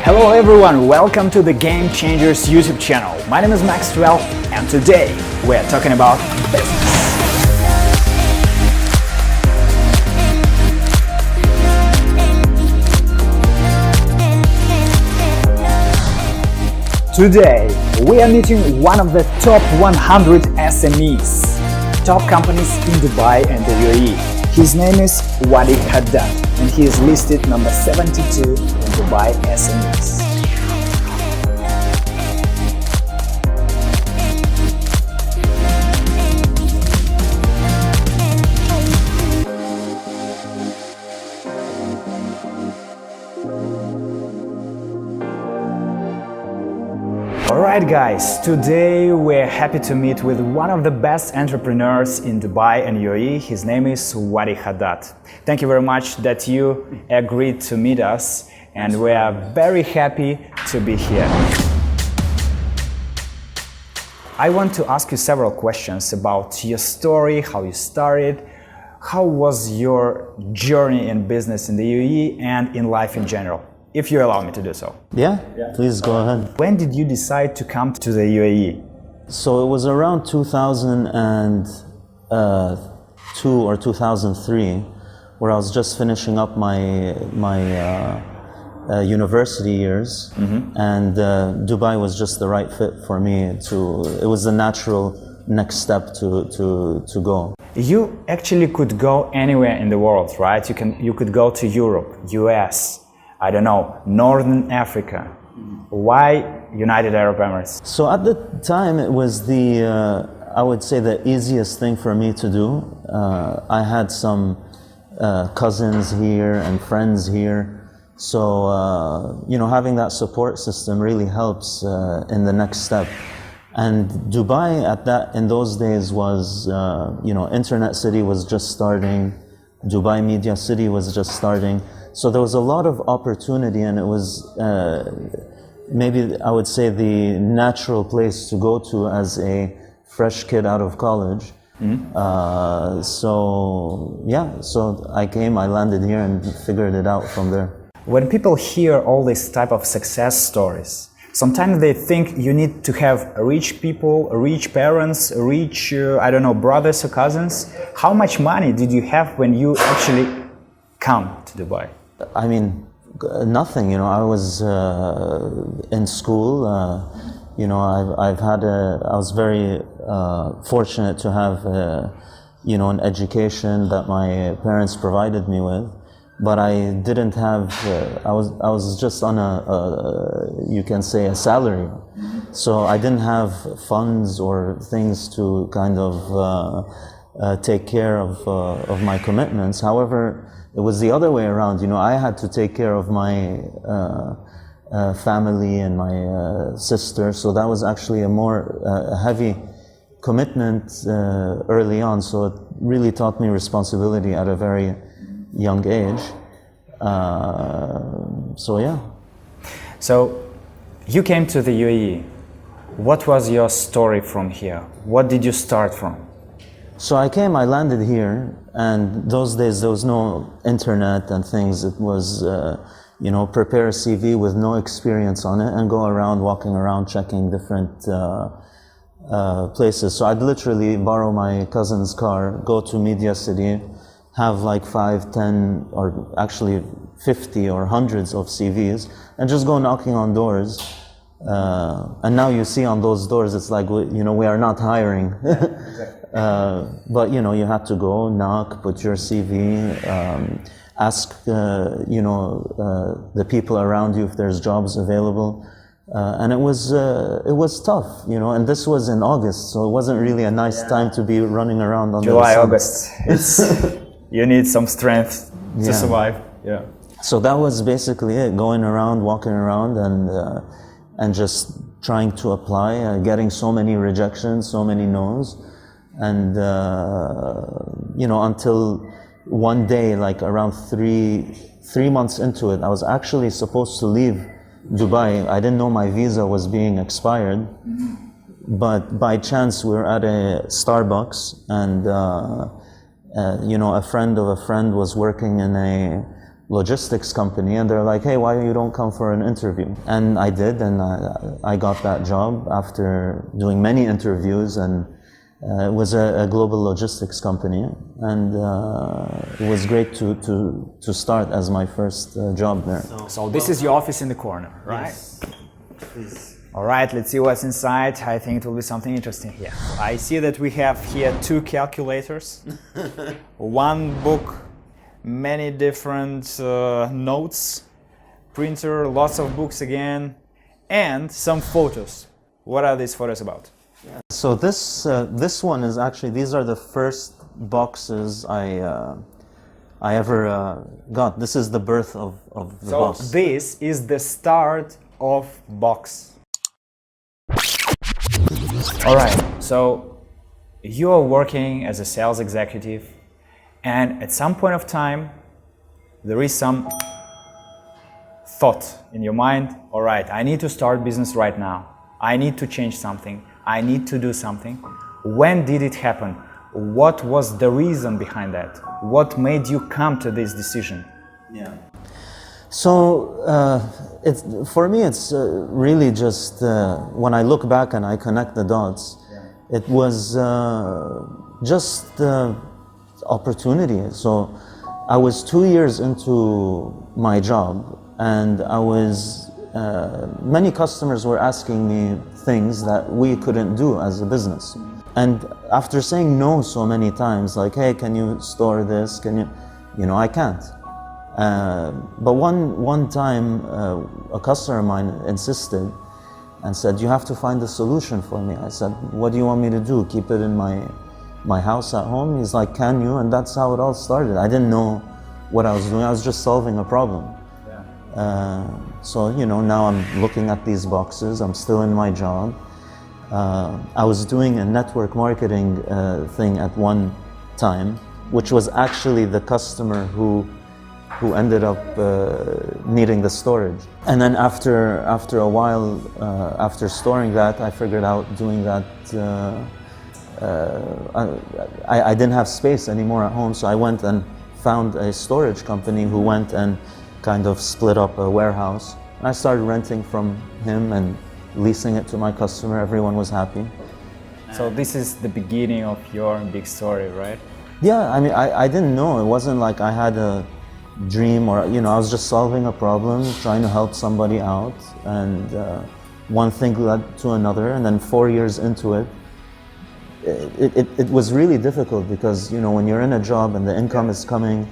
Hello everyone, welcome to the Game Changers YouTube channel. My name is Maxwell and today we're talking about business. Today we are meeting one of the top 100 SMEs, top companies in Dubai and the UAE. His name is Wadih Haddad and he is listed number 72 in Dubai SMEs. Alright guys, today we're happy to meet with one of the best entrepreneurs in Dubai and UAE. His name is Wadih Haddad. Thank you very much that you agreed to meet us and we are very happy to be here. I want to ask you several questions about your story, how you started, how was your journey in business in the UAE and in life in general. If you allow me to do so. Yeah, please go ahead. When did you decide to come to the UAE? So it was around 2002 or 2003, where I was just finishing up my university years, and Dubai was just the right fit for me. It was the natural next step to go. You actually could go anywhere in the world, right? You could go to Europe, US, I don't know, Northern Africa. Why United Arab Emirates? So at the time it was I would say the easiest thing for me to do. I had some cousins here and friends here. So, having that support system really helps in the next step. And Dubai in those days was, Internet City was just starting. Dubai Media City was just starting. So there was a lot of opportunity and it was maybe I would say the natural place to go to as a fresh kid out of college. So I landed here and figured it out from there. When people hear all these type of success stories, sometimes they think you need to have rich people, rich parents, rich, brothers or cousins. How much money did you have when you actually come to Dubai? I mean, nothing. I was in school. I was very fortunate to have, an education that my parents provided me with. But I didn't have. I was just on you can say a salary. So I didn't have funds or things to kind of take care of my commitments. However, it was the other way around. I had to take care of my family and my sister. So that was actually a more heavy commitment early on. So it really taught me responsibility at a very young age. So you came to the UAE. What was your story from here? What did you start from? So I landed here, and those days there was no internet and things. It was, prepare a CV with no experience on it and go around, walking around, checking different places. So I'd literally borrow my cousin's car, go to Media City, have like 5, 10, or actually 50 or hundreds of CVs, and just go knocking on doors. And now you see on those doors, it's like, we are not hiring. But you have to go, knock, put your CV, ask, the people around you if there's jobs available. And it was tough, and this was in August, so it wasn't really a nice time to be running around on July, August. You need some strength to survive. Yeah. So that was basically it, going around, walking around, and just trying to apply, getting so many rejections, so many no's. And, until one day, like around three months into it, I was actually supposed to leave Dubai. I didn't know my visa was being expired, but by chance we were at a Starbucks and, a friend of a friend was working in a logistics company, and they're like, hey, why you don't come for an interview? And I did, and I got that job after doing many interviews, and it was a global logistics company, and it was great to start as my first job there. So this is your office in the corner, right? Yes. Please. All right, let's see what's inside. I think it will be something interesting here. I see that we have here 2 calculators, 1 book, many different notes, printer, lots of books again, and some photos. What are these photos about? So this one is actually, these are the first boxes I ever got. This is the birth of the box. So this is the start of box. All right, so you are working as a sales executive, and at some point of time, there is some thought in your mind, all right, I need to start business right now. I need to change something. I need to do something. When did it happen? What was the reason behind that? What made you come to this decision? Yeah. So for me, it's really just when I look back and I connect the dots, it was just opportunity. So I was 2 years into my job, and I was many customers were asking me things that we couldn't do as a business. And after saying no so many times, like, hey, can you store this? Can you know, I can't. But one time, a customer of mine insisted and said, you have to find a solution for me. I said, what do you want me to do? Keep it in my house at home? He's like, can you? And that's how it all started. I didn't know what I was doing. I was just solving a problem. So, you know, now I'm looking at these boxes. I'm still in my job. I was doing a network marketing thing at one time, which was actually the customer who ended up needing the storage. And then after a while, after storing that, I figured out doing that, I didn't have space anymore at home, so I went and found a storage company who went and kind of split up a warehouse. And I started renting from him and leasing it to my customer. Everyone was happy. So this is the beginning of your big story, right? Yeah, I mean, I didn't know. It wasn't like I had a dream or, you know, I was just solving a problem, trying to help somebody out. And one thing led to another. And then 4 years into it, it was really difficult because, you know, when you're in a job and the income is coming,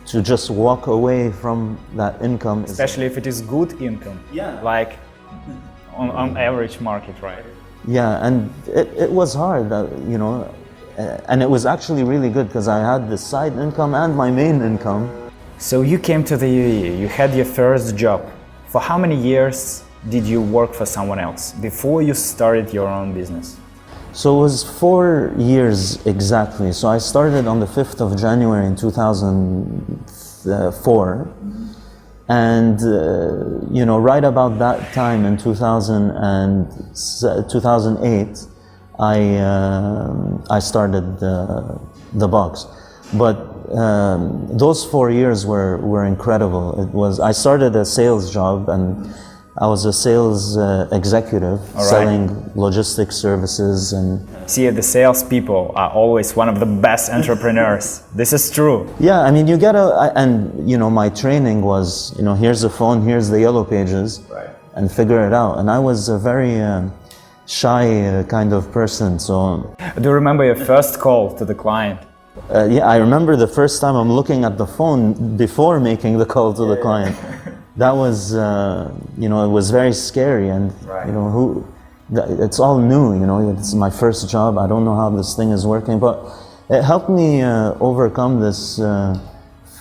to just walk away from that income. Especially if it is good income. Yeah. Like on average market, right? Yeah, and it was hard, you know, and it was actually really good because I had the side income and my main income. So you came to the UAE, you had your first job. For how many years did you work for someone else before you started your own business? So it was 4 years exactly. So I started on the 5th of January in 2004. And, you know, right about that time in 2008, I started the box. But those 4 years were incredible. I started a sales job, and I was a sales executive selling logistics services. And see, the salespeople are always one of the best entrepreneurs. This is true. Yeah, I mean, you get and you know, my training was, you know, here's the phone, here's the yellow pages, and figure it out. And I was a very shy kind of person, so. Do you remember your first call to the client? Yeah, I remember the first time I'm looking at the phone before making the call to the client. That was, you know, it was very scary, and you know, it's all new, you know, it's my first job. I don't know how this thing is working, but it helped me overcome this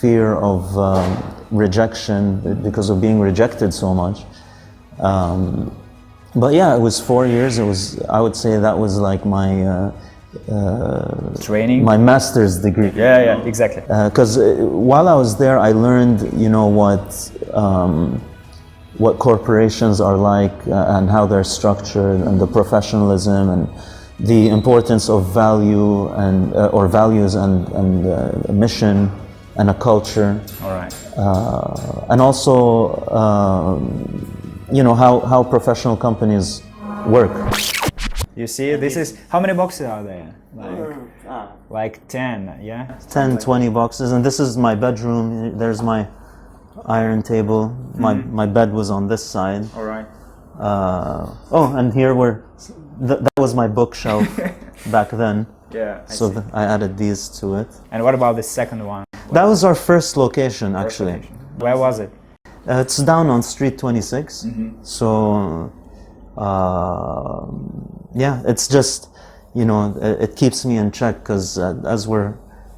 fear of rejection because of being rejected so much. But yeah, it was 4 years. It was, I would say that was like my training, my master's degree. Yeah, exactly. Because while I was there, I learned, you know, what corporations are like and how they're structured, and the professionalism and the importance of value and or values and mission and a culture. All right. And also, you know, how professional companies work. You see, this is, how many boxes are there? Like 10, yeah? 10, 20 boxes, and this is my bedroom. There's my iron table. My bed was on this side. All right. Oh, and here that was my bookshelf back then. Yeah. So I added these to it. And what about the second one? That was our first location, actually. Where was it? It's down on Street 26. So, yeah, it's just, you know, it keeps me in check because as we're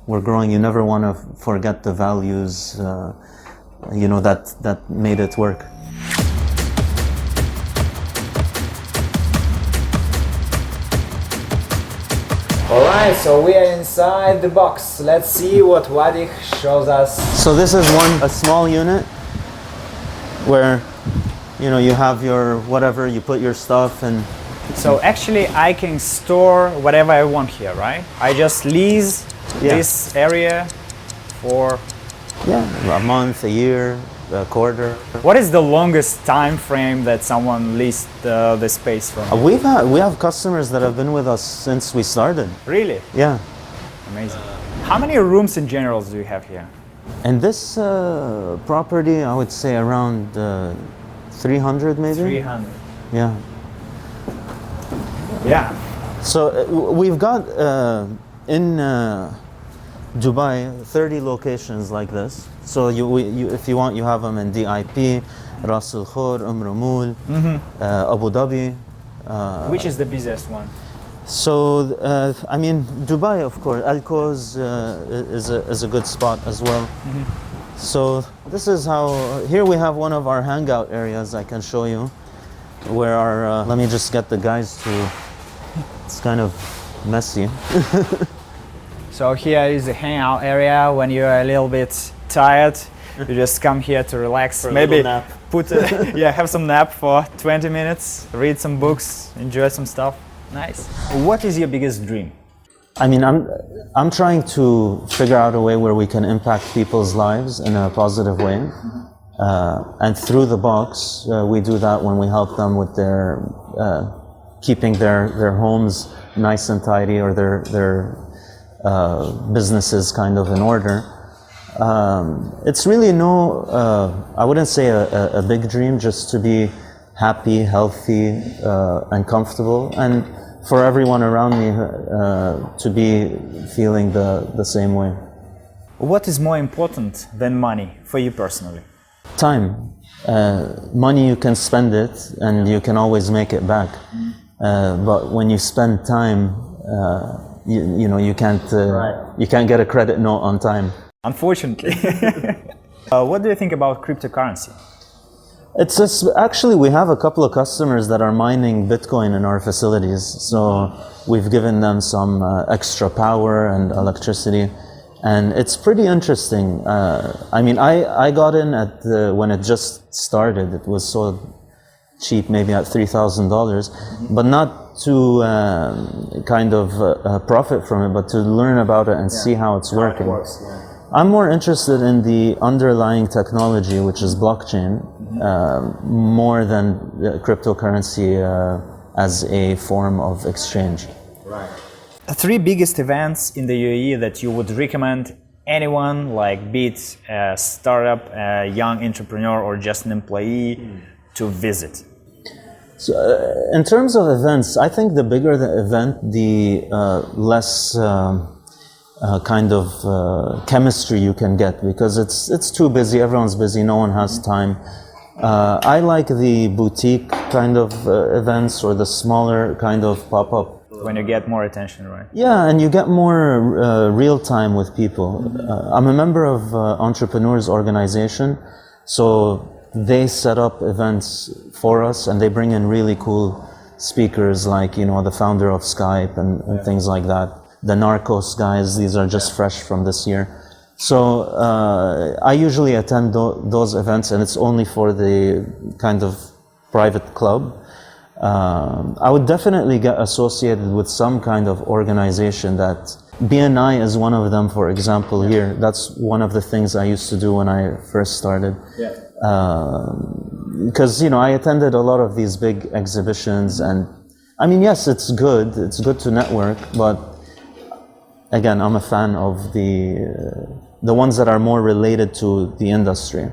growing, you never want to forget the values, you know, that made it work. Alright, so we are inside the box. Let's see what Wadih shows us. So this is a small unit where, you know, you have your whatever, you put your stuff and... So actually I can store whatever I want here, right? I just lease this area for... Yeah, a month, a year, a quarter. What is the longest time frame that someone leased the space from? We have customers that have been with us since we started. Really? Yeah. Amazing. How many rooms in general do you have here? And this property, I would say around 300 maybe? 300. Yeah. Yeah. So we've got in Dubai 30 locations like this. So if you want, you have them in DIP, Ras Al Khor, Ramul, Abu Dhabi. Which is the busiest one? So, I mean, Dubai, of course, Al Quoz is a good spot as well. So this is how, here we have one of our hangout areas I can show you, where our, let me just get the guys to, it's kind of messy. So here is the hangout area. When you're a little bit tired, you just come here to relax. For a maybe little nap. Have some nap for 20 minutes, read some books, enjoy some stuff. Nice. What is your biggest dream? I mean, I'm trying to figure out a way where we can impact people's lives in a positive way. And through the box, we do that when we help them with their keeping their homes nice and tidy, or their businesses kind of in order. It's really I wouldn't say a big dream, just to be happy, healthy, and comfortable, and for everyone around me to be feeling the same way. What is more important than money for you personally? Time. Money, you can spend it and you can always make it back. But when you spend time, you know, you can't get a credit note on time. Unfortunately. What do you think about cryptocurrency? It's just, actually, we have a couple of customers that are mining Bitcoin in our facilities. So we've given them some extra power and electricity, and it's pretty interesting. I mean, I got in when it just started. It was so cheap, maybe at $3,000, but not to kind of profit from it, but to learn about it and see how it's working. I'm more interested in the underlying technology, which is blockchain, more than cryptocurrency as a form of exchange. Right. The three biggest events in the UAE that you would recommend anyone, like be it a startup, a young entrepreneur, or just an employee, to visit? So, in terms of events, I think the bigger the event, the less kind of chemistry you can get, because it's too busy. Everyone's busy. No one has time. I like the boutique kind of events, or the smaller kind of pop-up. When you get more attention, right? Yeah, and you get more real time with people. I'm a member of Entrepreneurs Organization, so they set up events for us, and they bring in really cool speakers, like, you know, the founder of Skype and things like that. The Narcos guys, these are just fresh from this year. So I usually attend those events, and it's only for the kind of private club. I would definitely get associated with some kind of organization that BNI is one of them, for example, here. That's one of the things I used to do when I first started. Yeah. Because, I attended a lot of these big exhibitions, and I mean, yes, it's good to network, but again, I'm a fan of the ones that are more related to the industry.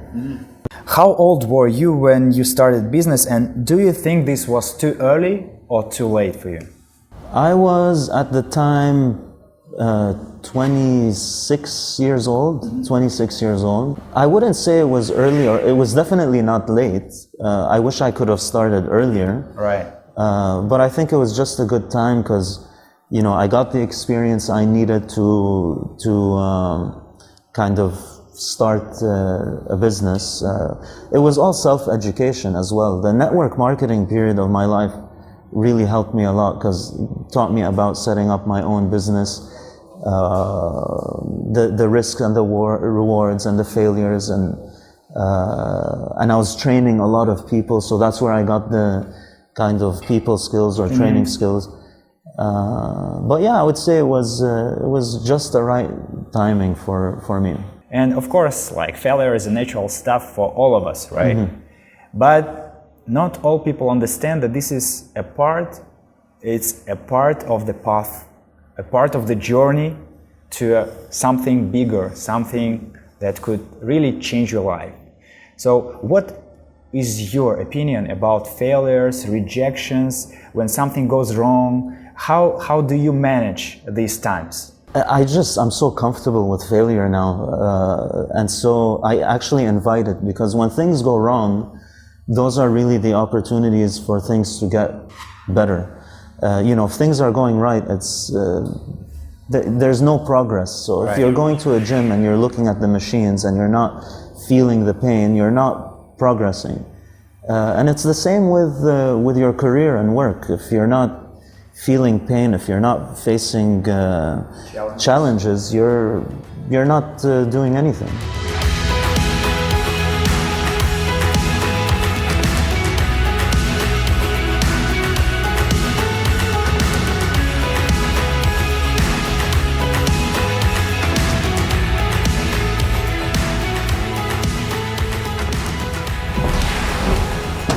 How old were you when you started business, and do you think this was too early or too late for you? I was at the time 26 years old. 26 years old. I wouldn't say it was early, or it was definitely not late. I wish I could have started earlier. Right. But I think it was just a good time because, I got the experience I needed to kind of start a business. It was all self-education as well. The network marketing period of my life really helped me a lot because it taught me about setting up my own business, the risks and the rewards and the failures, and I was training a lot of people, so that's where I got the kind of people skills or training skills. But yeah, I would say it was just the right timing for me. And of course, like, failure is a natural stuff for all of us, right? But not all people understand that this is it's a part of the path, a part of the journey to something bigger, something that could really change your life. So what is your opinion about failures, rejections, when something goes wrong? How do you manage these times? I'm so comfortable with failure now, and so I actually invite it, because when things go wrong, those are really the opportunities for things to get better. If things are going right, there's no progress. So if you're going to a gym and you're looking at the machines and you're not feeling the pain, you're not progressing. And it's the same with your career and work. If you're not feeling pain, if you're not facing challenges, you're not doing anything.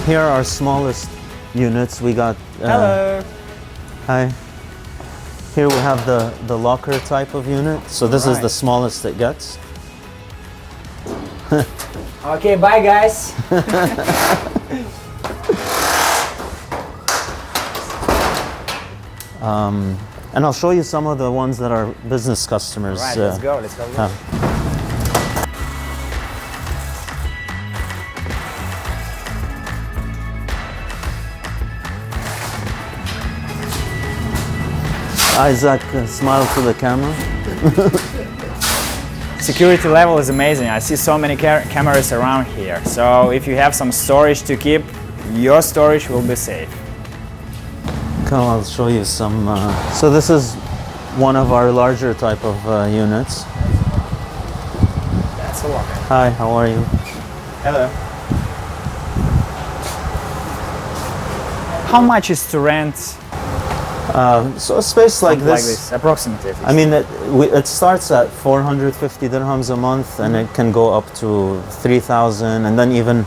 Here are our smallest units. We got Hello. Hi. Here we have the locker type of unit. So this is the smallest it gets. Okay, bye guys. And I'll show you some of the ones that are business customers. Right, let's go. Isaac, smile to the camera. Security level is amazing. I see so many cameras around here. So if you have some storage to keep, your storage will be safe. Come, I'll show you some. So this is one of our larger type of units. That's a lot. Hi, how are you? Hello. How much is to rent? So a space like this, approximately. I mean, it starts at 450 dirhams a month, and it can go up to 3,000, and then even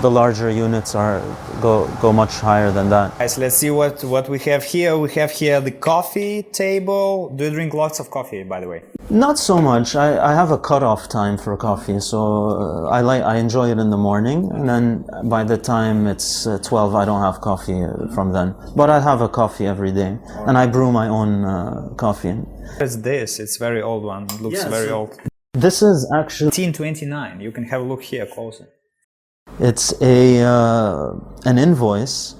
the larger units go much higher than that. Guys, let's see what we have here. We have here the coffee table. Do you drink lots of coffee, by the way? Not so much. I have a cutoff time for coffee, so I enjoy it in the morning, and then by the time it's 12, I don't have coffee from then. But I have a coffee every day, and I brew my own coffee. It's this. It's very old one. It looks very old. This is actually 1829. You can have a look here closer. It's an invoice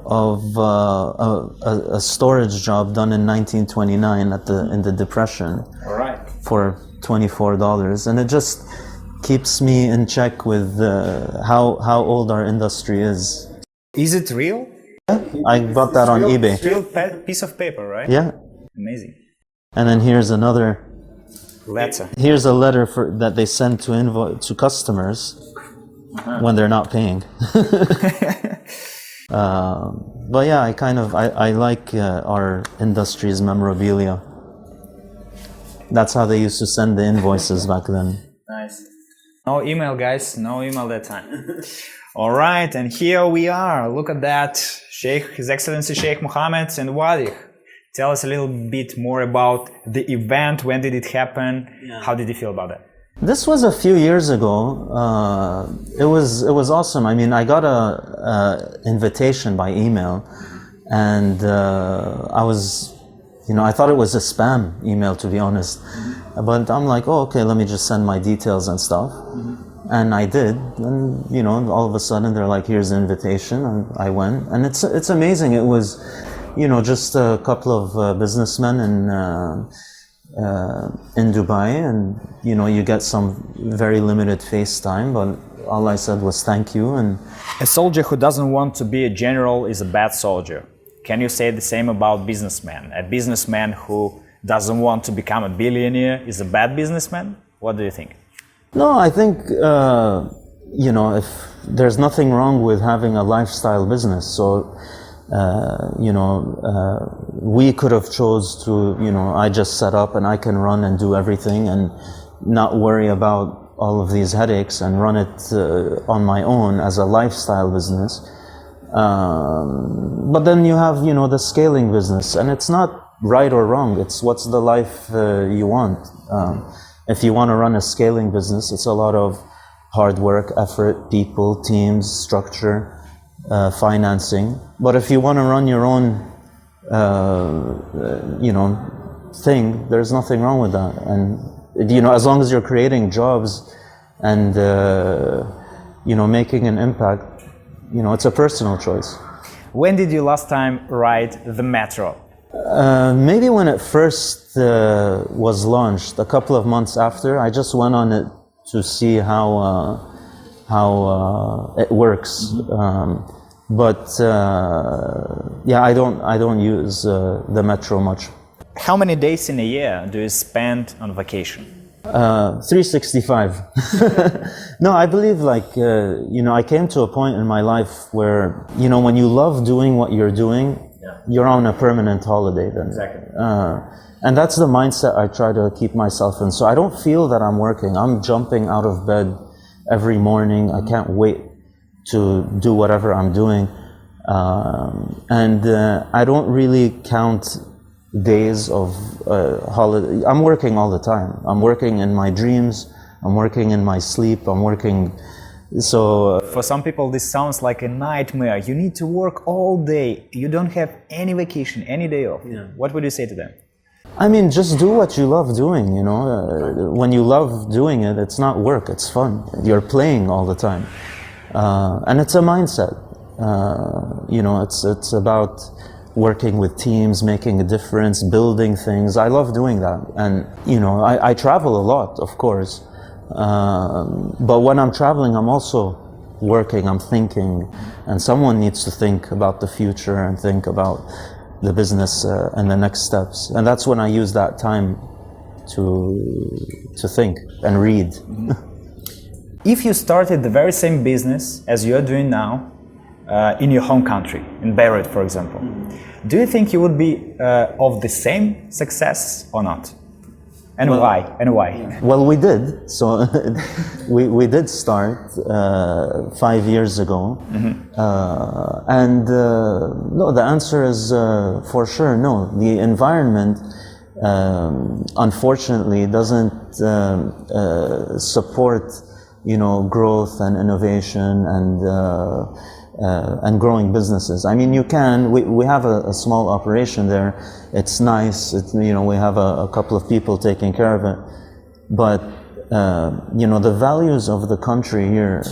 of a storage job done in 1929 in the Depression. All right. For $24, and it just keeps me in check with how old our industry is. Is it real? Yeah, I bought that on eBay. It's real piece of paper, right? Yeah. Amazing. And then here's another letter. Here's a letter that they send to customers when they're not paying. But yeah, I like our industry's memorabilia. That's how they used to send the invoices back then. Nice. No email, guys. No email that time. All right, and here we are. Look at that. Sheikh, His Excellency Sheikh Mohammed and Wadih. Tell us a little bit more about the event. When did it happen? Yeah. How did you feel about it? This was a few years ago. It was awesome. I mean, I got a invitation by email, and I was, I thought it was a spam email, to be honest. But I'm like, oh, okay, let me just send my details and stuff. And I did, and all of a sudden they're like, here's the invitation, and I went, and it's amazing. It was, just a couple of businessmen in Dubai, and you get some very limited face time, but all I said was thank you. And a soldier who doesn't want to be a general is a bad soldier. Can you say the same about businessman? A businessman who doesn't want to become a billionaire is a bad businessman? What do you think? No, I think, if there's nothing wrong with having a lifestyle business. So, we could have chose to, I just set up and I can run and do everything and not worry about all of these headaches and run it on my own as a lifestyle business. But then you have, the scaling business, and it's not right or wrong. It's what's the life you want. If you want to run a scaling business, it's a lot of hard work, effort, people, teams, structure, financing. But if you want to run your own, thing, there's nothing wrong with that. And, as long as you're creating jobs and, making an impact, it's a personal choice. When did you last time ride the metro? Maybe when it first was launched, a couple of months after. I just went on it to see how it works. I don't use the metro much. How many days in a year do you spend on vacation? 365. No, I believe I came to a point in my life where, when you love doing what you're doing, you're on a permanent holiday then. Exactly. And that's the mindset I try to keep myself in. So I don't feel that I'm working. I'm jumping out of bed every morning. I can't wait to do whatever I'm doing. I don't really count days of holiday. I'm working all the time. I'm working in my dreams. I'm working in my sleep. I'm working. So for some people this sounds like a nightmare. You need to work all day. You don't have any vacation, any day off. Yeah. What would you say to them? I mean, just do what you love doing, when you love doing it, it's not work, it's fun. You're playing all the time. And it's a mindset. It's about working with teams, making a difference, building things. I love doing that. And, I travel a lot, of course. But when I'm traveling, I'm also working, I'm thinking, and someone needs to think about the future and think about the business and the next steps. And that's when I use that time to think and read. If you started the very same business as you're doing now in your home country, in Beirut, for example, do you think you would be of the same success or not? And why? Well, we did. So we did start 5 years ago. No, the answer is for sure no. The environment, unfortunately, doesn't support, growth and innovation and growing businesses. I mean, you can. We have a small operation there. It's nice. We have a couple of people taking care of it. But the values of the country here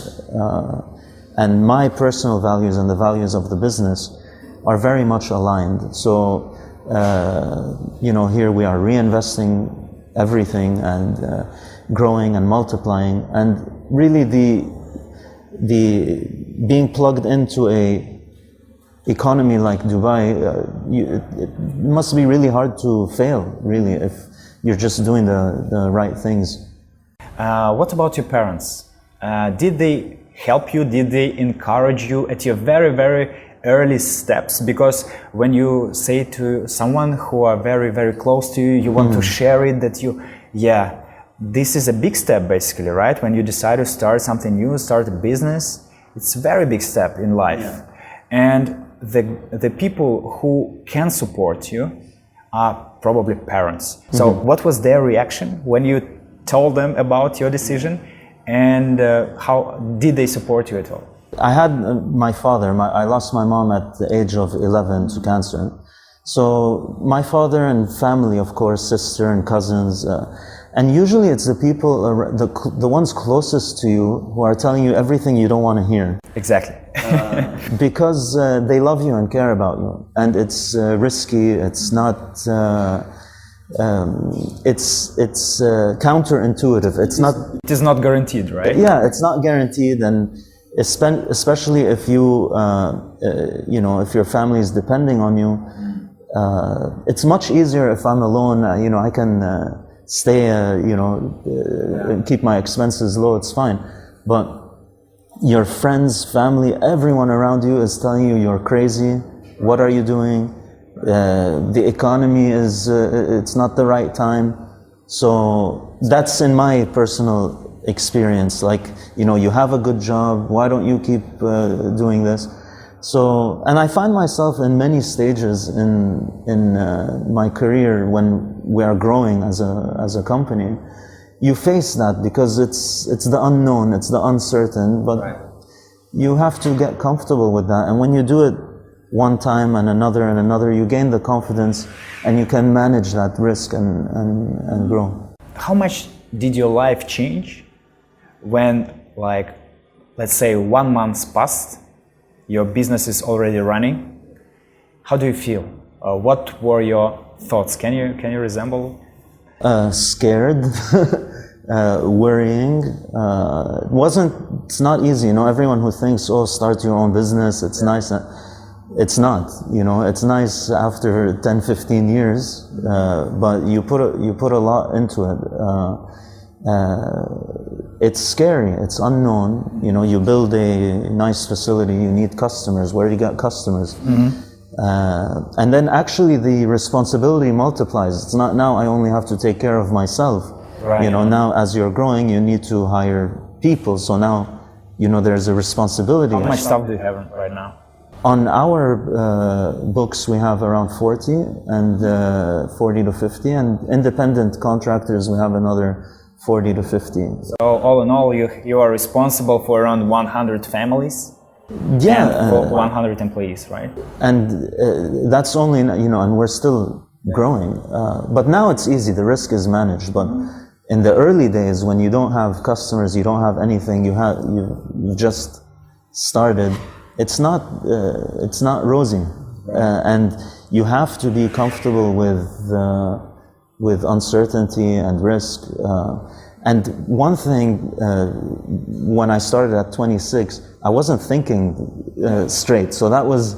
and my personal values and the values of the business are very much aligned. So here we are reinvesting everything and growing and multiplying, and really the being plugged into a economy like Dubai, it must be really hard to fail, really, if you're just doing the right things. What about your parents? Did they help you? Did they encourage you at your very, very early steps? Because when you say to someone who are very, very close to you, you want to share it, that you, this is a big step basically, right? When you decide to start something new, start a business, it's a very big step in life. Yeah. And the people who can support you are probably parents. So what was their reaction when you told them about your decision, and how did they support you at all? I had my father, I lost my mom at the age of 11 to cancer. So my father and family, of course, sister and cousins, and usually it's the people, the ones closest to you who are telling you everything you don't want to hear. Exactly. Because they love you and care about you. And it's risky, it's not, it's counterintuitive. It is not guaranteed, right? Yeah, it's not guaranteed, and especially if you, if your family is depending on you, it's much easier if I'm alone. I can stay, keep my expenses low. It's fine, but your friends, family, everyone around you is telling you you're crazy. What are you doing? The economy is, it's not the right time. So that's in my personal experience. Like, you have a good job. Why don't you keep doing this? So, and I find myself in many stages in my career when we are growing as a company. You face that because it's the unknown, it's the uncertain, but you have to get comfortable with that. And when you do it one time and another, you gain the confidence and you can manage that risk and grow. How much did your life change when, like, let's say 1 month passed, your business is already running? How do you feel? What were your thoughts? Can you resemble? Scared, worrying. It's not easy, everyone who thinks, start your own business, it's nice. It's not, it's nice after 10, 15 years, but you put a lot into it. It's scary, it's unknown. You build a nice facility, you need customers. Where do you get customers? And then actually the responsibility multiplies. It's not now I only have to take care of myself. Right. Now as you're growing, you need to hire people. So now, there's a responsibility. How much staff do you have right now? On our books, we have around 40 and 40 to 50, and independent contractors, we have another 40 to 50. So all in all, you are responsible for around 100 families? Yeah. And for 100 employees, right? And that's only, and we're still growing. But now it's easy, the risk is managed. But in the early days, when you don't have customers, you don't have anything, you just started, it's not rosy. And you have to be comfortable with uncertainty and risk. And one thing, when I started at 26, I wasn't thinking straight. So that was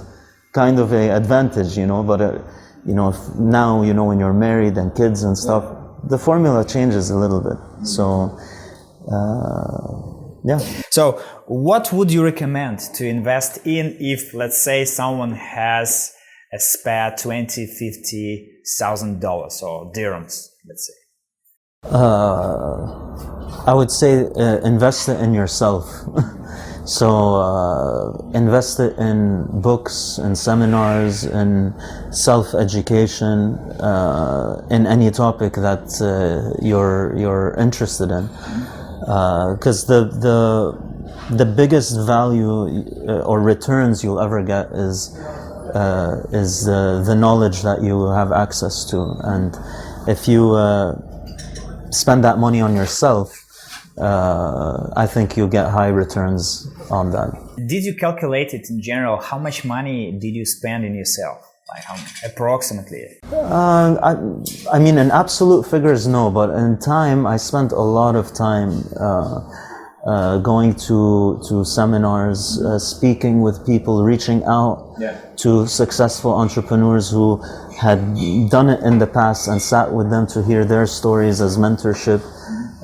kind of an advantage, But, if now, when you're married and kids and stuff, the formula changes a little bit. So, yeah. So what would you recommend to invest in if, let's say, someone has a spare $20,000-$50,000 or dirhams, let's say? I would say invest it in yourself. So invest it in books and seminars and self-education in any topic that you're interested in. Because the biggest value or returns you'll ever get is the knowledge that you have access to, and if you spend that money on yourself, I think you'll get high returns on that. Did you calculate it in general? How much money did you spend in yourself? Like approximately? I mean, in absolute figures, no, but in time, I spent a lot of time going to seminars, speaking with people, reaching out to successful entrepreneurs who had done it in the past and sat with them to hear their stories as mentorship.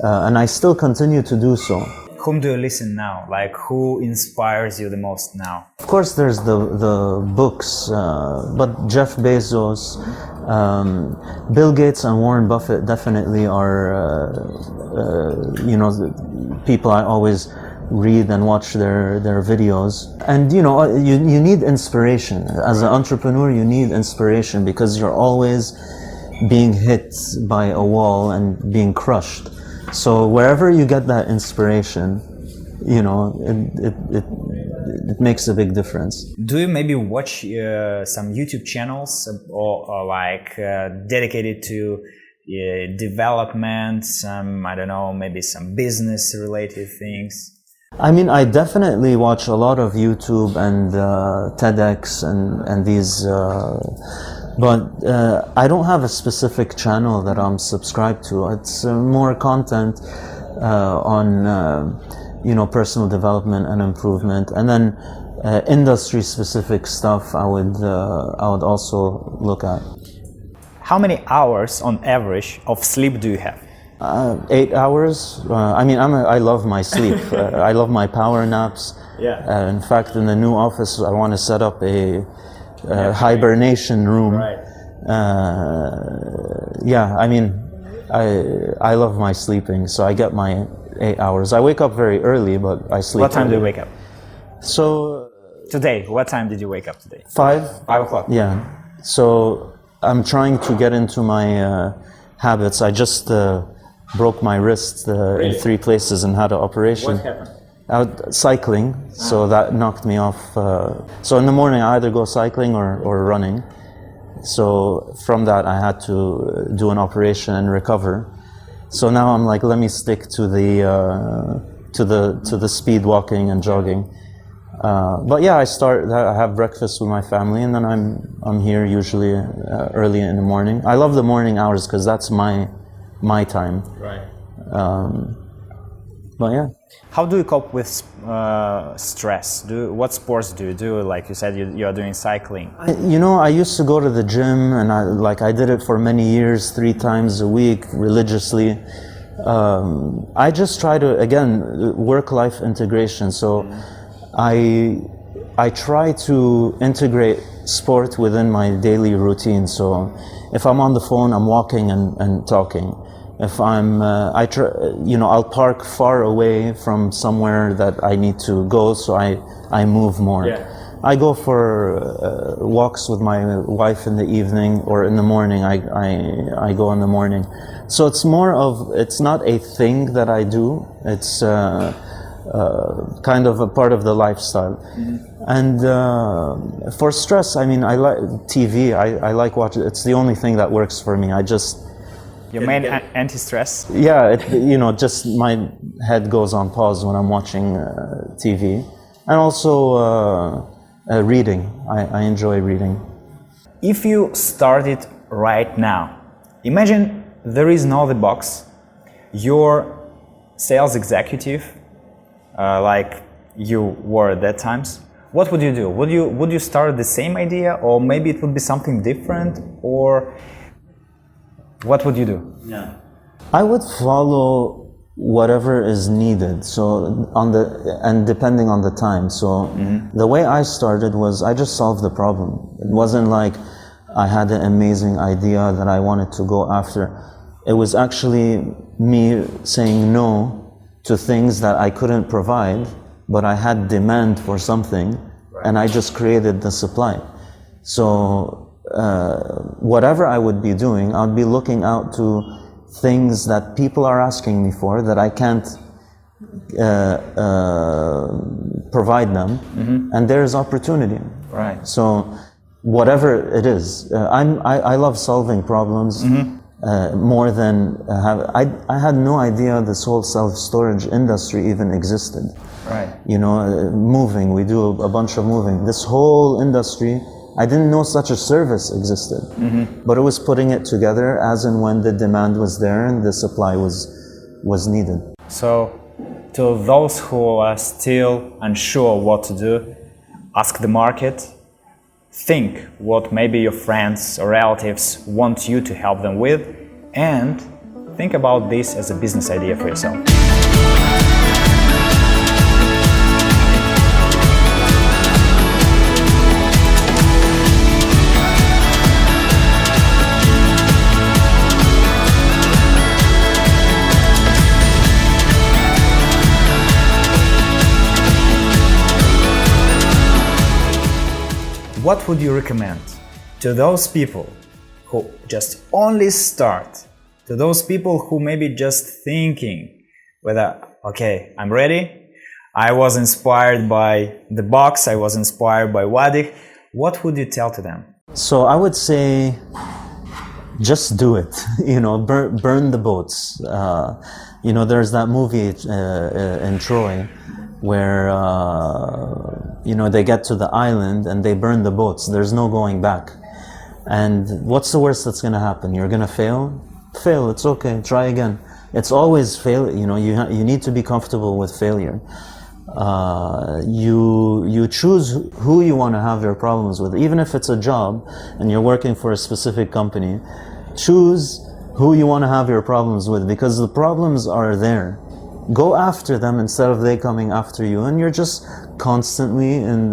And I still continue to do so. whom do you listen now? Like, who inspires you the most now? Of course, there's the books, but Jeff Bezos, Bill Gates, and Warren Buffett definitely are, people I always read and watch their videos. And you need inspiration. As an entrepreneur, you need inspiration because you're always being hit by a wall and being crushed. So wherever you get that inspiration, it makes a big difference. Do you maybe watch some YouTube channels or dedicated to development, some, I don't know, maybe some business related things? I mean, I definitely watch a lot of YouTube and TEDx and these, but I don't have a specific channel that I'm subscribed to. It's more content on personal development and improvement, and then industry specific stuff I would also look at. How many hours on average of sleep do you have? 8 hours. I love my sleep. I love my power naps. Yeah. In fact, in the new office, I want to set up a hibernation room. Right. I love my sleeping, so I get my 8 hours. I wake up very early, but I sleep. What time early. do you wake up? So today, what time did you wake up today? 5 o'clock. Yeah. So I'm trying to get into my habits. I just broke my wrist in 3 places and had an operation. What happened? Out cycling, so that knocked me off. So in the morning I either go cycling or running. So from that I had to do an operation and recover. So now I'm like, let me stick to the speed walking and jogging. But yeah, I have breakfast with my family, and then I'm here usually early in the morning. I love the morning hours because that's my time. Right. But yeah. How do you cope with stress? What sports do you do? Like you said, you are doing cycling. I used to go to the gym, and I did it for many years, 3 times a week, religiously. I just try to, again, work-life integration. So I try to integrate sport within my daily routine. So if I'm on the phone, I'm walking and talking. If I'm, I'll park far away from somewhere that I need to go, so I move more. Yeah. I go for walks with my wife in the evening, or in the morning. I go in the morning. So it's it's not a thing that I do. It's kind of a part of the lifestyle. Mm-hmm. And for stress, I like TV. I like watching. It's the only thing that works for me. Your main anti-stress? Yeah, just my head goes on pause when I'm watching TV. And also reading. I enjoy reading. If you started right now, imagine there is no other box. You're sales executive, like you were at that times. What would you do? Would you start the same idea, or maybe it would be something different, or what would you do? Yeah, I would follow whatever is needed. So and depending on the time. So the way I started was I just solved the problem. It wasn't like I had an amazing idea that I wanted to go after. It was actually me saying no to things that I couldn't provide, but I had demand for something, and I just created the supply. So whatever I would be doing, I'd be looking out to things that people are asking me for that I can't provide them, and there's opportunity. Right. So whatever it is, I love solving problems more than I had no idea this whole self-storage industry even existed. Right. Moving, we do a bunch of moving. This whole industry, I didn't know such a service existed, but it was putting it together as and when the demand was there and the supply was needed. So, to those who are still unsure what to do, ask the market, think what maybe your friends or relatives want you to help them with, and think about this as a business idea for yourself. what would you recommend to those people who just only start, to those people who may be just thinking whether, okay, I'm ready, I was inspired by the box, I was inspired by Wadih, what would you tell to them? So I would say, just do it. Burn the boats. There's that movie in Troy where they get to the island and they burn the boats. There's no going back. And what's the worst that's going to happen? You're going to fail. It's okay. Try again. It's always fail. You need to be comfortable with failure. You choose who you want to have your problems with. Even if it's a job and you're working for a specific company, choose who you want to have your problems with, because the problems are there. Go after them instead of they coming after you, and you're just constantly in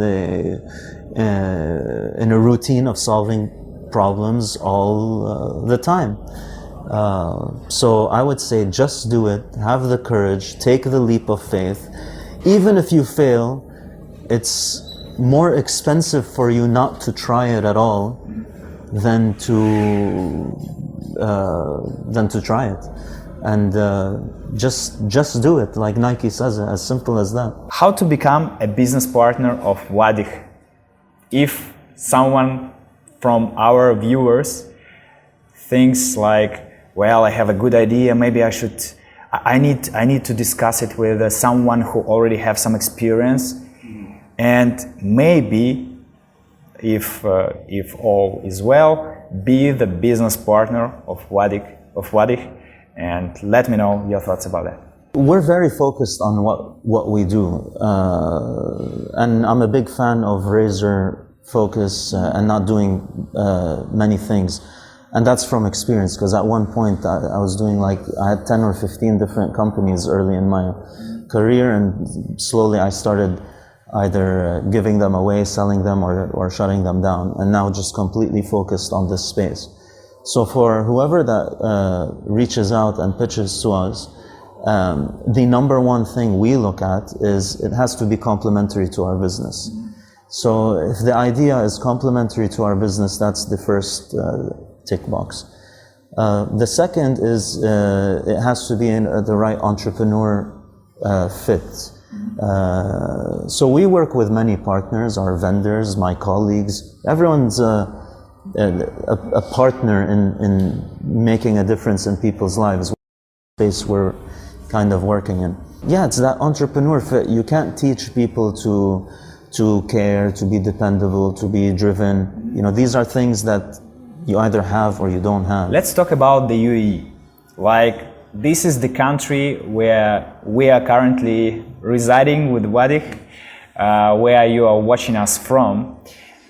a routine of solving problems all the time. So I would say just do it, have the courage, take the leap of faith. Even if you fail, it's more expensive for you not to try it at all than to try it. And just do it, like Nike says, as simple as that. How to become a business partner of Wadih? If someone from our viewers thinks like, well, I have a good idea, maybe I need to discuss it with someone who already have some experience, and maybe if all is well, be the business partner of Wadih, and let me know your thoughts about that. We're very focused on what we do, and I'm a big fan of razor focus and not doing many things. And that's from experience, because at one point I was doing I had 10 or 15 different companies early in my career, and slowly I started either giving them away, selling them, or shutting them down, and now just completely focused on this space. So for whoever that reaches out and pitches to us, the number one thing we look at is it has to be complementary to our business. So if the idea is complementary to our business, that's the first tick box. The second is it has to be in the right entrepreneur fit. So we work with many partners, our vendors, my colleagues. Everyone's a partner in making a difference in people's lives. Space we're kind of working in. Yeah, it's that entrepreneur fit. You can't teach people to care, to be dependable, to be driven. These are things that you either have or you don't have. Let's talk about the UAE. This is the country where we are currently residing with Wadih, where you are watching us from.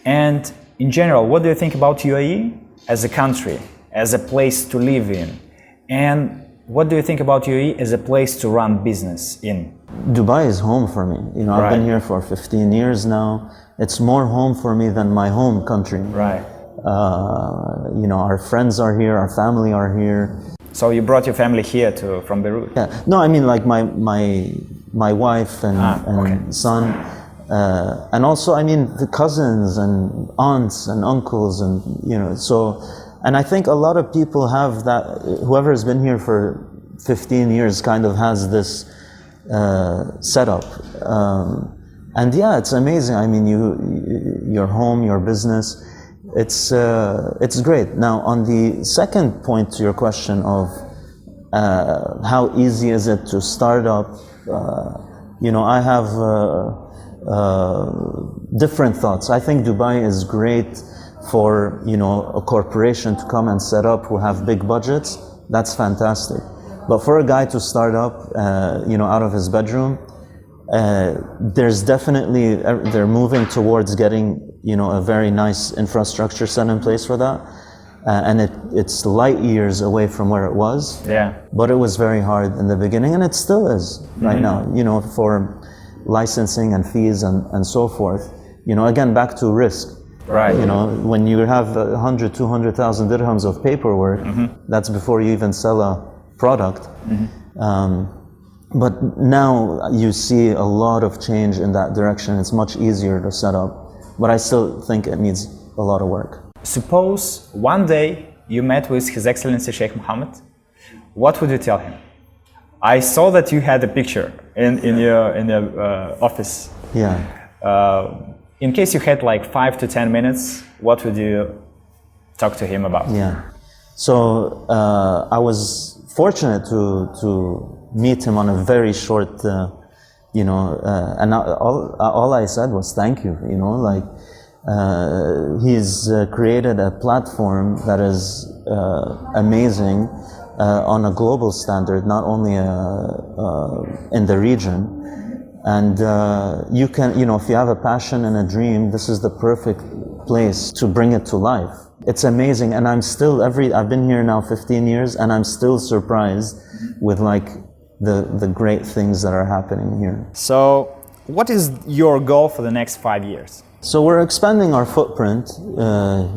And in general, what do you think about UAE as a country, as a place to live in? And what do you think about UAE as a place to run business in? Dubai is home for me. I've been here for 15 years now. It's more home for me than my home country. Right. Our friends are here, our family are here. So you brought your family here from Beirut? Yeah. No, I mean my wife and son, and also the cousins and aunts and uncles, and and I think a lot of people have that. Whoever has been here for 15 years kind of has this setup, and yeah, it's amazing. Your home, your business. It's great. Now, on the second point to your question of how easy is it to start up, I have different thoughts. I think Dubai is great for a corporation to come and set up who have big budgets. That's fantastic. But for a guy to start up, out of his bedroom, there's definitely they're moving towards getting a very nice infrastructure set in place for that, and it's light years away from where it was. Yeah. But it was very hard in the beginning, and it still is right now. For licensing and fees and so forth. Again, back to risk. Right. When you have 100, 200,000 dirhams of paperwork, that's before you even sell a product. But now you see a lot of change in that direction. It's much easier to set up but I still think it needs a lot of work. Suppose one day you met with His Excellency Sheikh Mohammed, what would you tell him? I saw that you had a picture in your office. Yeah. In case you had like 5 to 10 minutes, what would you talk to him about? Yeah. So I was fortunate to meet him on a very short, and all I said was thank you. He's created a platform that is amazing on a global standard, not only in the region. And you can, if you have a passion and a dream, this is the perfect place to bring it to life. It's amazing, and I've been here now 15 years, and I'm still surprised with like the great things that are happening here. So, what is your goal for the next 5 years? So we're expanding our footprint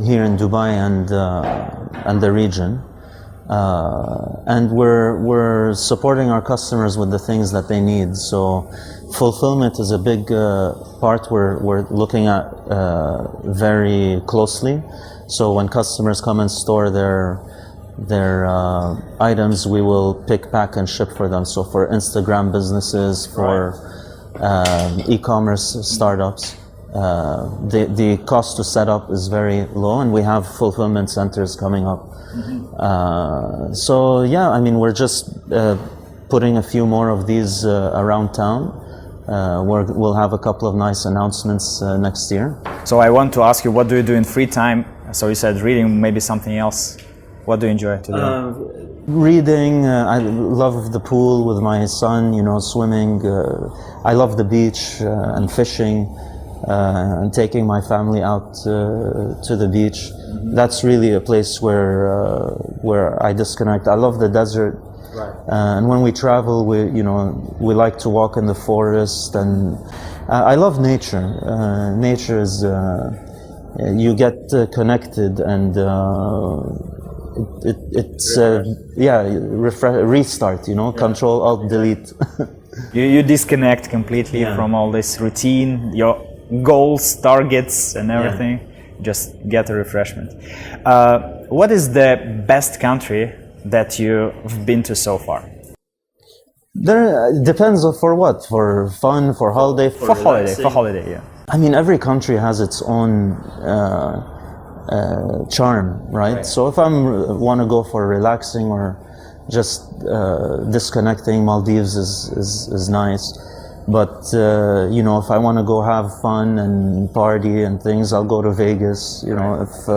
here in Dubai and the region, and we're supporting our customers with the things that they need. So fulfillment is a big part we're looking at very closely. So when customers come and store their items, we will pick, pack, and ship for them. So for Instagram businesses, for e-commerce startups, the cost to set up is very low, and we have fulfillment centers coming up. So yeah, I mean, we're just putting a few more of these around town. We'll have a couple of nice announcements next year. So I want to ask you, what do you do in free time? So you said reading, maybe something else. What do you enjoy to do? Reading. I love the pool with my son, swimming. I love the beach and fishing. And taking my family out to the beach. That's really a place where I disconnect. I love the desert, and when we travel, we like to walk in the forest, and I love nature. Nature is you get connected, and it's restart. Control Alt Delete. You disconnect completely from all this routine. Your goals, targets, and everything. Just get a refreshment. What is the best country that you've been to so far? There depends for what? For fun, for holiday, for holiday. Yeah. I mean, every country has its own charm, right? So if I want to go for relaxing or just disconnecting, Maldives is nice. But if I want to go have fun and party and things, I'll go to Vegas. If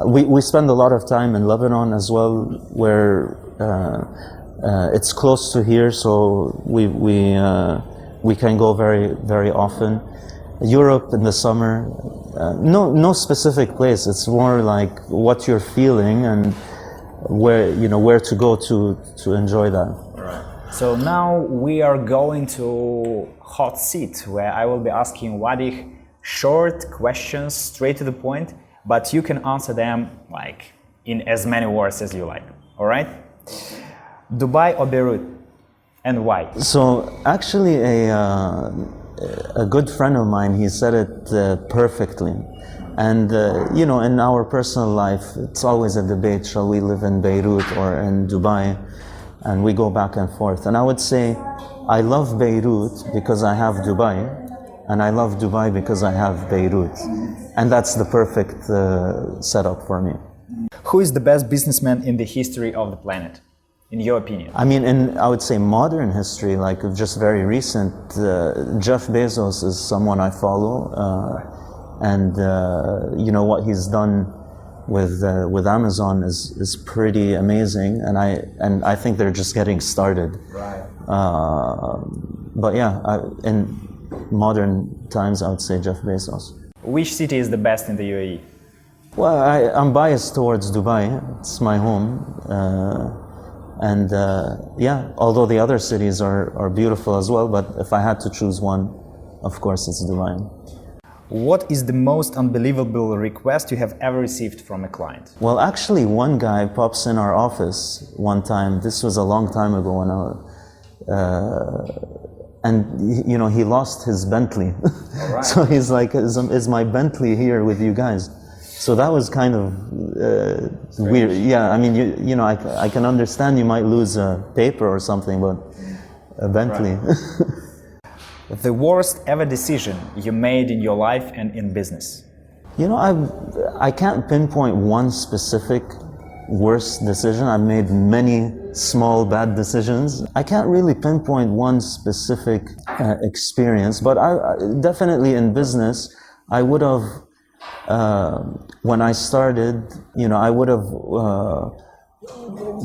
we spend a lot of time in Lebanon as well, where it's close to here, so we can go very, very often. Europe in the summer, no specific place. It's more like what you're feeling and where to go to enjoy that. So now we are going to hot seat, where I will be asking Wadih short questions, straight to the point, but you can answer them like in as many words as you like. All right? Dubai or Beirut, and why? So actually, a good friend of mine, he said it perfectly. And in our personal life, it's always a debate: shall we live in Beirut or in Dubai? And we go back and forth. And I would say, I love Beirut because I have Dubai, and I love Dubai because I have Beirut. And that's the perfect setup for me. Who is the best businessman in the history of the planet, in your opinion? I mean, I would say modern history, like just very recent, Jeff Bezos is someone I follow. And what he's done with Amazon is pretty amazing, and I think they're just getting started. Right. But yeah, in modern times, I would say Jeff Bezos. Which city is the best in the UAE? Well, I'm biased towards Dubai. It's my home, and although the other cities are beautiful as well, but if I had to choose one, of course it's Dubai. What is the most unbelievable request you have ever received from a client? Well, actually, one guy pops in our office one time. This was a long time ago, and you know, he lost his Bentley. Right. So he's like, is my Bentley here with you guys? So that was kind of weird. Yeah, I mean, you know, I can understand you might lose a paper or something, but a Bentley. Right. The worst ever decision you made in your life and in business? You know, I can't pinpoint one specific worst decision. I've made many small bad decisions. I can't really pinpoint one specific experience, but I definitely in business, I would have, when I started, you know, I would have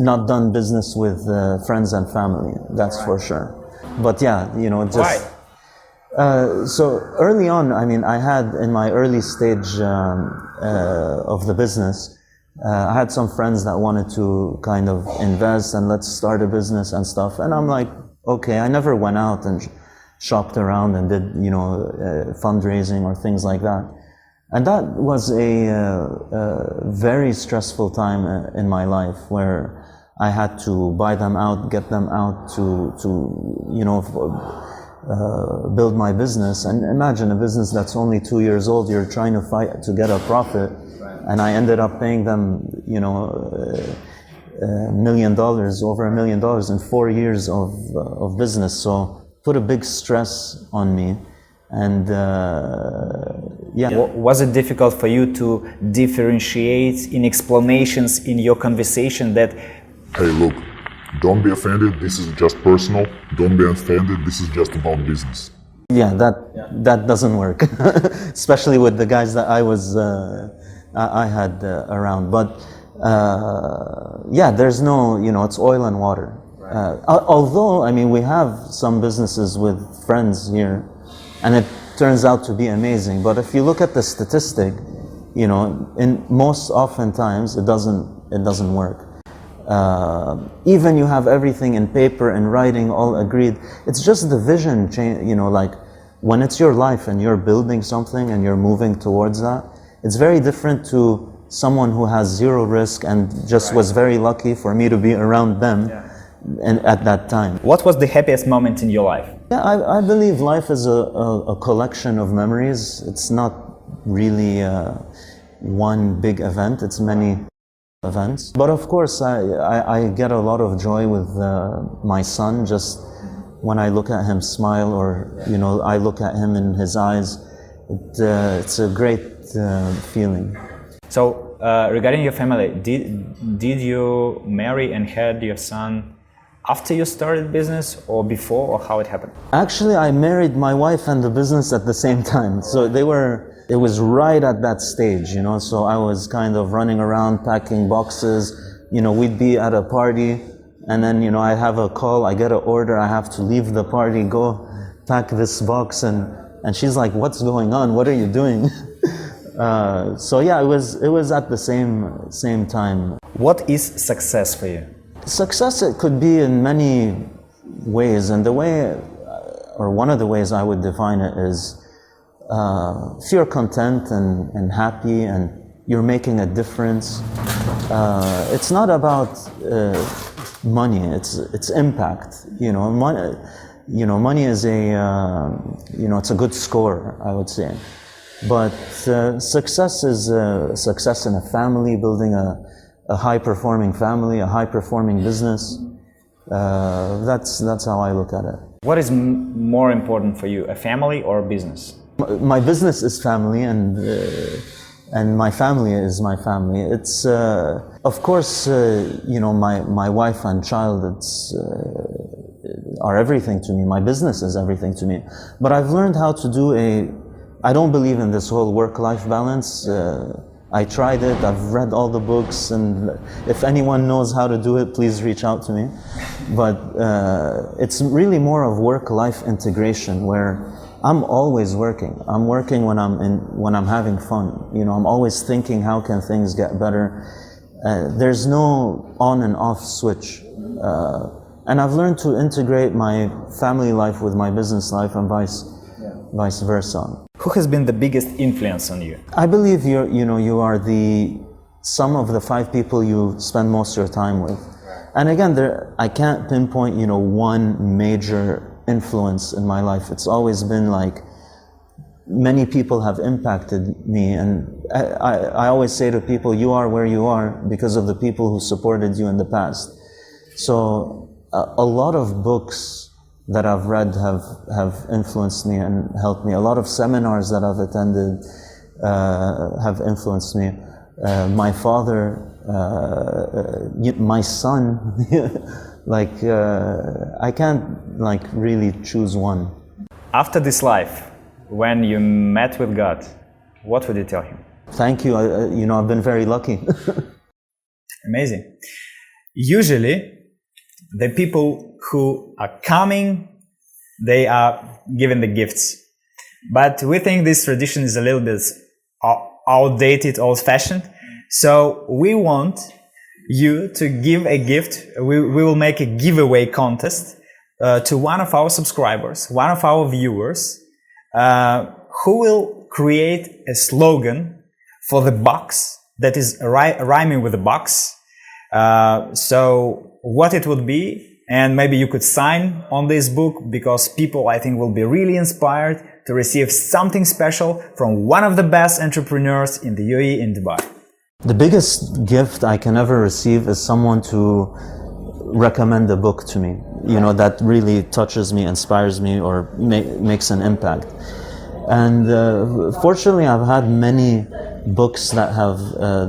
not done business with friends and family, that's for sure. But yeah, you know, just... Why? So early on, I mean, I had in my early stage of the business, I had some friends that wanted to kind of invest and let's start a business and stuff. And I'm like, okay, I never went out and shopped around and did, you know, fundraising or things like that. And that was a very stressful time in my life where I had to buy them out, get them out to you know, build my business. And imagine a business that's only 2 years old, you're trying to fight to get a profit. And I ended up paying them, you know, $1 million, over $1 million in 4 years of business. So put a big stress on me. And yeah. Was it difficult for you to differentiate in explanations in your conversation that, hey, look, don't be offended, this is just personal. Don't be offended, this is just about business. Yeah, that doesn't work, especially with the guys that I had around. But yeah, there's no, you know, it's oil and water. Right. Although, I mean, we have some businesses with friends here, and it turns out to be amazing. But if you look at the statistic, you know, in most oftentimes it doesn't work. Even you have everything in paper and writing, all agreed. It's just the vision change, you know, like when it's your life and you're building something and you're moving towards that, it's very different to someone who has zero risk and just was very lucky for me to be around them and at that time. What was the happiest moment in your life? Yeah, I believe life is a collection of memories. It's not really one big event, it's many events. But of course, I get a lot of joy with my son, just when I look at him smile, or, you know, I look at him in his eyes. It's a great feeling. So, regarding your family, did you marry and had your son after you started business or before, or how it happened? Actually, I married my wife and the business at the same time. So it was right at that stage, you know, so I was kind of running around packing boxes. You know, we'd be at a party and then, you know, I have a call, I get an order, I have to leave the party, go pack this box, and she's like, what's going on? What are you doing? So yeah, it was at the same time. What is success for you? Success, it could be in many ways, and the way, or one of the ways I would define it is if you're content and happy and you're making a difference. It's not about money, it's impact. You know, money is it's a good score, I would say. But success is success in a family, building a high-performing family, a high-performing business. That's how I look at it. What is more important for you, a family or a business? My business is family, and my family is my family. It's of course, my wife and child are everything to me. My business is everything to me. But I've learned how to do I don't believe in this whole work-life balance. I tried it, I've read all the books, and if anyone knows how to do it, please reach out to me. But it's really more of work-life integration, where I'm always working. I'm working when I'm having fun. You know, I'm always thinking, how can things get better? There's no on and off switch. And I've learned to integrate my family life with my business life and vice versa. Who has been the biggest influence on you? I believe you are the sum of the 5 people you spend most of your time with. And again, I can't pinpoint one major influence in my life. It's always been like many people have impacted me, and I always say to people, you are where you are because of the people who supported you in the past. So a lot of books that I've read have influenced me and helped me. A lot of seminars that I've attended have influenced me. My father, my son, like I can't like really choose one. After this life, when you met with God, what would you tell him? Thank you. You know, I've been very lucky. Amazing. Usually, the people who are coming, they are given the gifts. But we think this tradition is a little bit outdated, old-fashioned. So we want you to give a gift. We will make a giveaway contest to one of our subscribers, one of our viewers, who will create a slogan for the box that is rhyming with the box. So what it would be, and maybe you could sign on this book, because people, I think, will be really inspired to receive something special from one of the best entrepreneurs in the UAE, in Dubai. The biggest gift I can ever receive is someone to recommend a book to me, you know, that really touches me, inspires me, or makes an impact. And fortunately, I've had many books that have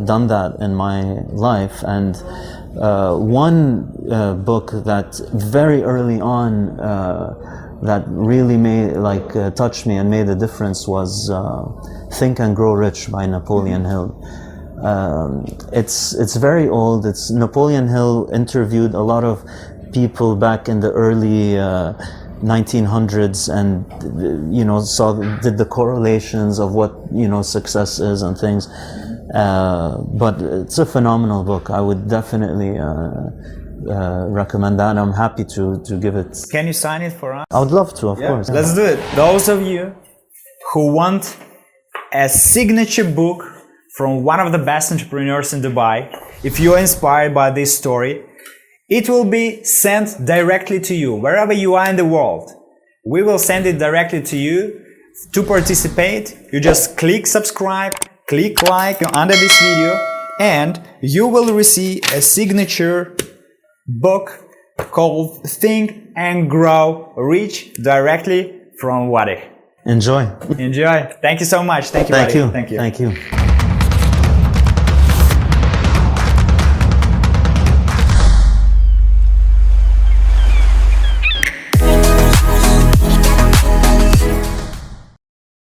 done that in my life. And one book that very early on that really touched me and made a difference was Think and Grow Rich by Napoleon Hill. It's very old. It's Napoleon Hill interviewed a lot of people back in the early 1900s, and you know, did the correlations of what, you know, success is and things. But it's a phenomenal book. I would definitely recommend that. I'm happy to give it. Can you sign it for us? I would love to, of course. Let's do it. Those of you who want a signature book from one of the best entrepreneurs in Dubai, if you are inspired by this story, it will be sent directly to you, wherever you are in the world. We will send it directly to you. To participate, you just click subscribe, click like under this video, and you will receive a signature book called Think and Grow Rich directly from Wadih. Enjoy. Enjoy. Thank you so much. Thank you, Thank Wadih. you. Thank you. Thank you.